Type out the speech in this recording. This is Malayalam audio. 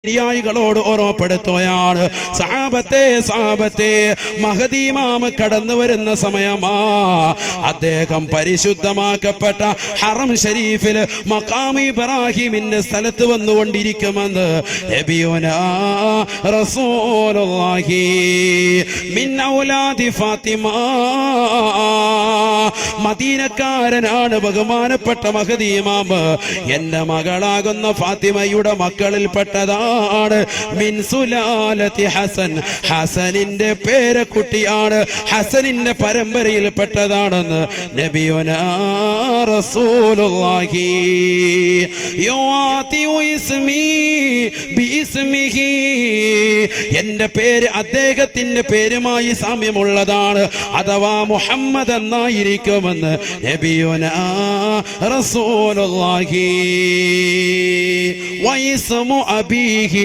ോട് ഓർമ്മപ്പെടുത്തുകയാണ്. സഹാബത്തെ മഹദി ഇമാം കടന്നു വരുന്ന സമയമാ. അദ്ദേഹം പരിശുദ്ധമാക്കപ്പെട്ട ഹറം ഷരീഫിൽ മഖാം ഇബ്രാഹിമിന്റെ സ്ഥലത്ത് വന്നുകൊണ്ടിരിക്കുമെന്ന് നബിയുനാ റസൂലുള്ളാഹി മിൻ ഔലാദി ഫാത്തിമ. മദീനക്കാരനാണ് ബഹുമാനപ്പെട്ട മഹദി ഇമാം. എന്റെ മകളാകുന്ന ഫാത്തിമയുടെ മക്കളിൽപ്പെട്ടതാണ് മിൻ സുലാലത്തി ഹസൻ. ഹസനിന്റെ പേരക്കുട്ടിയാണ്, ഹസനിന്റെ പരമ്പരയിൽപ്പെട്ടതാണെന്ന് നബിയുനാ റസൂലുള്ളാഹി. യുആതിഉ ഇസ്മി ബിഇസ്മിഹി. എന്റെ പേര് അദ്ദേഹത്തിന്റെ പേരുമായി സാമ്യമുള്ളതാണ്, അഥവാ മുഹമ്മദ് എന്നായിരിക്കുമെന്ന് നബിയുനാ റസൂലുള്ളാഹി. വഇസ്മു അബീഹി